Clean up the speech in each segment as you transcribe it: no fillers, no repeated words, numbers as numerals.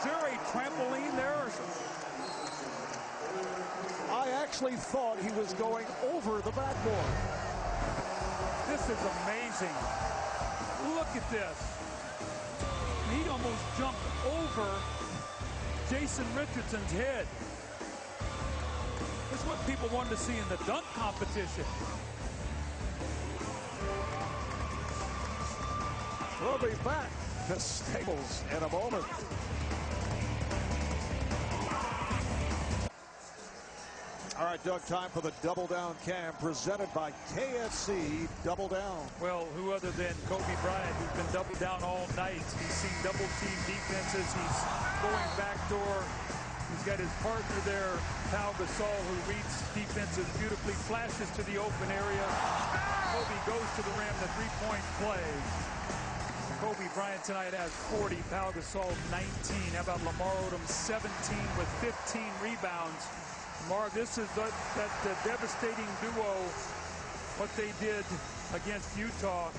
Was there a trampoline there or something? I actually thought he was going over the backboard. This is amazing. Look at this. He almost jumped over Jason Richardson's head. This is what people wanted to see in the dunk competition. We'll be back to Staples in a moment. All right, Doug, time for the Double Down Cam presented by KFC Double Down. Well, who other than Kobe Bryant, who's been double down all night. He's seen double team defenses. He's going backdoor. He's got his partner there, Pau Gasol, who reads defenses beautifully, flashes to the open area. Kobe goes to the rim, the three-point play. Kobe Bryant tonight has 40, Pau Gasol 19. How about Lamar Odom 17 with 15 rebounds. Lamar, this is that devastating duo, what they did against Utah.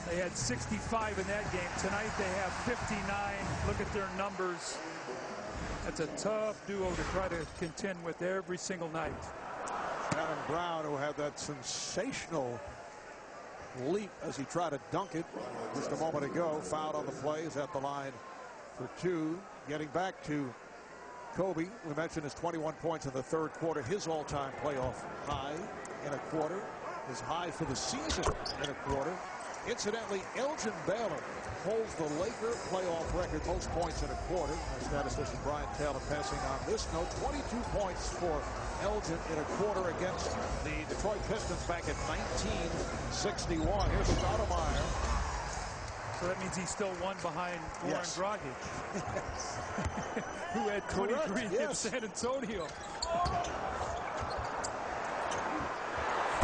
They had 65 in that game. Tonight they have 59. Look at their numbers. That's a tough duo to try to contend with every single night. Adam Brown, who had that sensational leap as he tried to dunk it just a moment ago, fouled on the play, is at the line for two. Getting back to Kobe, we mentioned his 21 points in the third quarter, his all-time playoff high in a quarter, his high for the season in a quarter. Incidentally, Elgin Baylor holds the Laker playoff record, most points in a quarter. Our statistician Brian Taylor passing on this note. 22 points for Elgin in a quarter against the Detroit Pistons back in 1961. Here's Stoudemire. So that means he's still one behind Goran Dragic, who had 23 in San Antonio.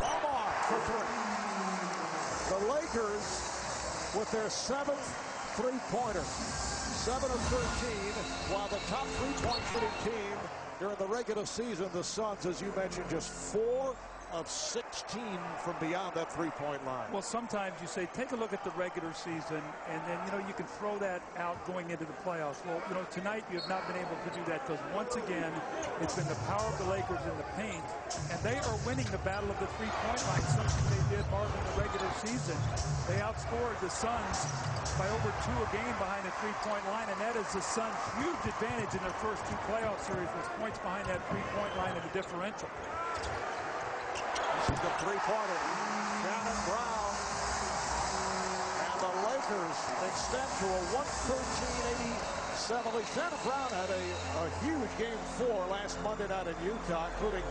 Lamar for three. The Lakers with their seventh three-pointer, 7 of 13, while the top three-point shooting team during the regular season, the Suns, as you mentioned, just 4 of 16 from beyond that three-point line. Well, sometimes you say, take a look at the regular season, and then, you know, you can throw that out going into the playoffs. Well, you know, tonight you have not been able to do that because, once again, it's been the power of the Lakers in the paint, and they are winning the battle of the three-point line, something they did, Mark, in the regular season. They outscored the Suns by over 2 a game behind the three-point line, and that is the Suns' huge advantage in their first 2 playoff series, was points behind that three-point line and the differential. This is the three-pointer. Shannon Brown. And the Lakers extend to a 113-87 lead. Shannon Brown had a huge game 4 last Monday night in Utah, including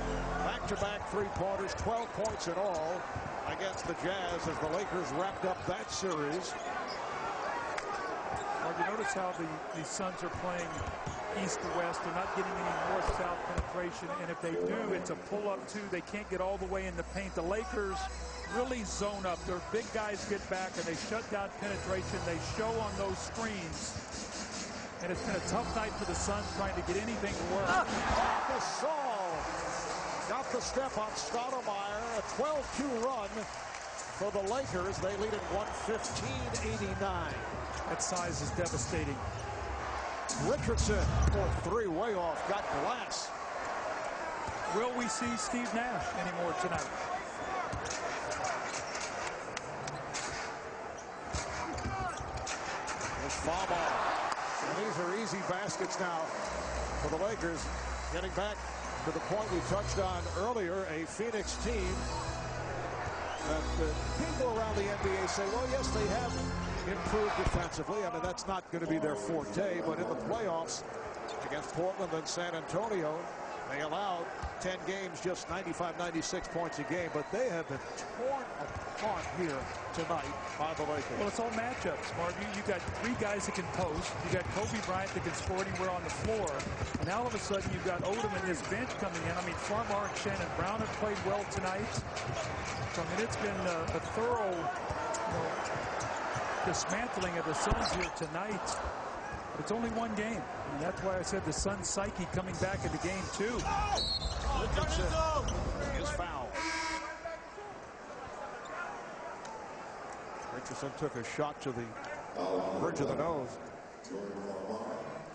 back-to-back three-pointers, 12 points in all against the Jazz as the Lakers wrapped up that series. Well, you notice how the Suns are playing east to west. They're not getting any north-south penetration, and if they do, it's a pull-up too. They can't get all the way in the paint. The Lakers really zone up. Their big guys get back, and they shut down penetration. They show on those screens, and it's been a tough night for the Suns trying to get anything to work. Gasol got the step on Stoudemire. A 12-2 run for the Lakers. They lead at 115-89. That size is devastating. Richardson for 3, way off, got glass. Will we see Steve Nash anymore tonight? There's foul ball. And these are easy baskets now for the Lakers. Getting back to the point we touched on earlier, a Phoenix team that people around the NBA say, well, yes, they have improved defensively. I mean, that's not going to be their forte, but in the playoffs against Portland and San Antonio, they allowed 10 games, just 95, 96 points a game, but they have been torn apart here tonight by the Lakers. Well, it's all matchups, Mark. You got 3 guys that can post. You got Kobe Bryant that can score anywhere on the floor. And now all of a sudden you've got Odom and his bench coming in. I mean, Farmar and Shannon Brown have played well tonight. So, I mean, it's been a thorough, dismantling of the Suns here tonight. But it's only one game. And that's why I said the Suns' psyche coming back into game 2. Richardson is fouled. Richardson took a shot to the bridge of the nose.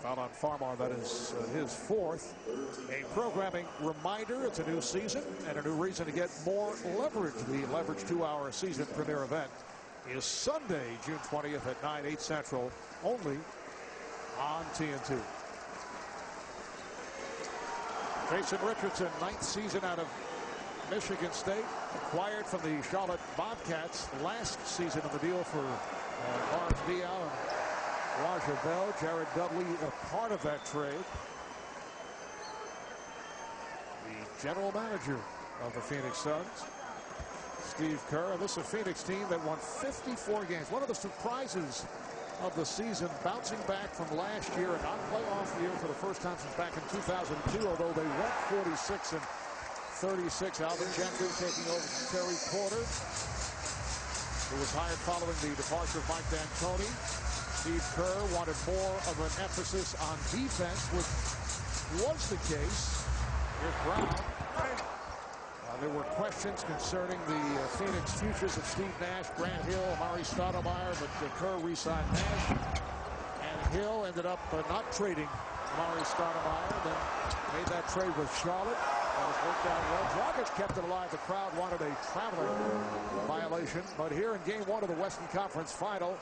Foul on Farmar, that is his fourth. A programming reminder, it's a new season and a new reason to get more leverage. The Leverage 2-hour season premiere event is Sunday, June 20th at 9, 8 Central, only on TNT. Jason Richardson, 9th season out of Michigan State, acquired from the Charlotte Bobcats last season of the deal for Lawrence Dial and Raja Bell. Jared Dudley a part of that trade. The general manager of the Phoenix Suns, Steve Kerr. This is a Phoenix team that won 54 games. One of the surprises of the season, bouncing back from last year, a non-playoff year for the first time since back in 2002, although they went 46 and 36. Alvin Gentry taking over from Terry Porter, who was hired following the departure of Mike D'Antoni. Steve Kerr wanted more of an emphasis on defense, which was the case. Here's Brown. There were questions concerning the Phoenix futures of Steve Nash, Grant Hill, Amari Stoudemire, but Kerr re-signed Nash. And Hill ended up not trading Amari Stoudemire, then made that trade with Charlotte. And it worked out well. Dragic kept it alive. The crowd wanted a traveling violation. But here in game one of the Western Conference Final,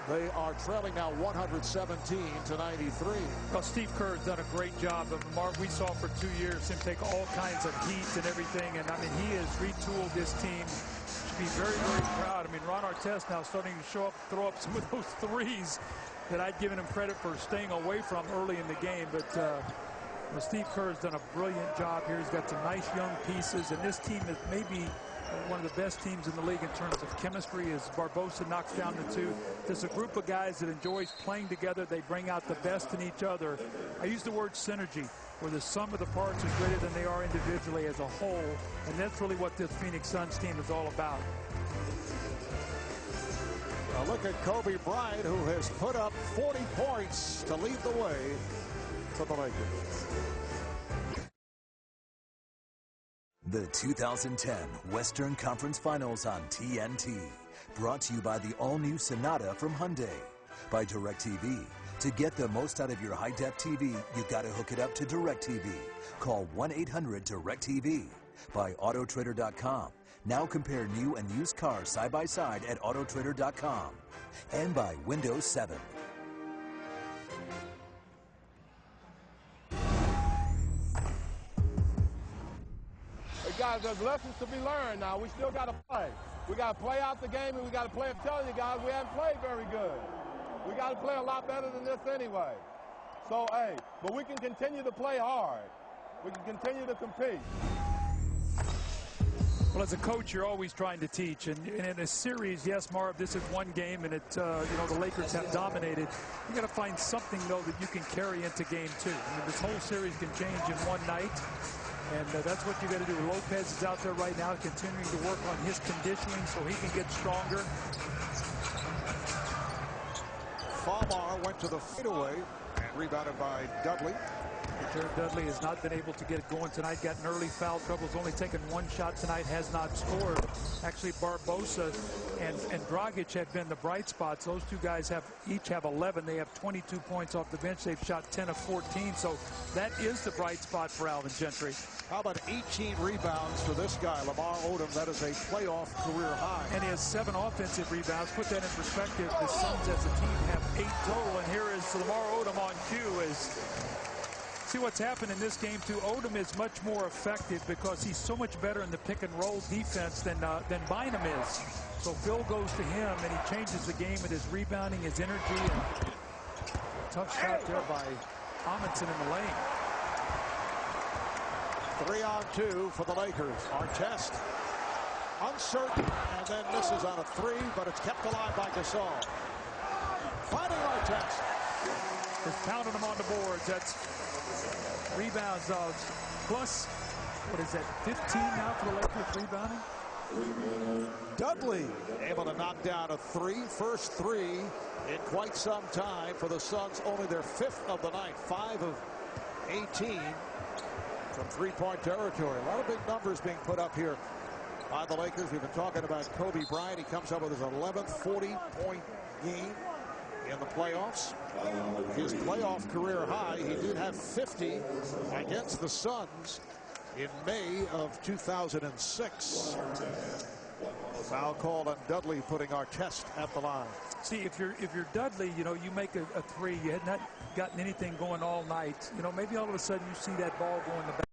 they are trailing now 117-93. Well, Steve Kerr has done a great job. Mark, we saw for 2 years him take all kinds of heat and everything. And, I mean, he has retooled this team. Should be very, very proud. I mean, Ron Artest now starting to throw up some of those threes that I'd given him credit for staying away from early in the game. But Steve Kerr has done a brilliant job here. He's got some nice young pieces. And this team is maybe one of the best teams in the league in terms of chemistry as Barbosa knocks down the two. There's a group of guys that enjoys playing together. They bring out the best in each other. I use the word synergy, where the sum of the parts is greater than they are individually as a whole. And that's really what this Phoenix Suns team is all about. Now look at Kobe Bryant, who has put up 40 points to lead the way for the Lakers. The 2010 Western Conference Finals on TNT. Brought to you by the all-new Sonata from Hyundai. By DirecTV. To get the most out of your high-def TV, you got to hook it up to DirecTV. Call 1-800-DirecTV. By Autotrader.com. Now compare new and used cars side by side at Autotrader.com. And by Windows 7. Guys, there's lessons to be learned now. We still got to play. We got to play out the game, and we got to play. I'm telling you guys, we haven't played very good. We got to play a lot better than this anyway. So, hey, but we can continue to play hard. We can continue to compete. Well, as a coach, you're always trying to teach. And in a series, yes, Marv, this is one game, and the Lakers have dominated. You got to find something, though, that you can carry into game two. I mean, this whole series can change in one night. And that's what you got to do. Lopez is out there right now continuing to work on his conditioning so he can get stronger. Farmar went to the fadeaway and rebounded by Dudley. Jared Dudley has not been able to get it going tonight. Got in early foul trouble. Has only taken one shot tonight. Has not scored. Actually, Barbosa and Dragic have been the bright spots. Those two guys each have 11. They have 22 points off the bench. They've shot 10 of 14. So that is the bright spot for Alvin Gentry. How about 18 rebounds for this guy, Lamar Odom? That is a playoff career high. And he has 7 offensive rebounds. Put that in perspective. The Suns as a team have 8 total. And here is Lamar Odom on cue. See what's happened in this game too. Odom is much more effective because he's so much better in the pick and roll defense than Bynum is. So Phil goes to him and he changes the game with his rebounding, his energy, and tough shot there by Amundsen in the lane. 3-on-2 for the Lakers. Artest uncertain and then misses on a 3, but it's kept alive by Gasol. Finding Artest. Just pounding him on the boards. That's rebounds plus, what is that, 15 now for the Lakers rebounding? Dudley able to knock down a 3. First 3 in quite some time for the Suns. Only their 5th of the night. 5 of 18 from three-point territory. A lot of big numbers being put up here by the Lakers. We've been talking about Kobe Bryant. He comes up with his 11th 40-point game. in the playoffs. His playoff career high, he did have 50 against the Suns in May of 2006. Foul called on Dudley, putting Artest at the line. See, if you're Dudley, you know, you make a three. You had not gotten anything going all night. You know, maybe all of a sudden you see that ball go in the back.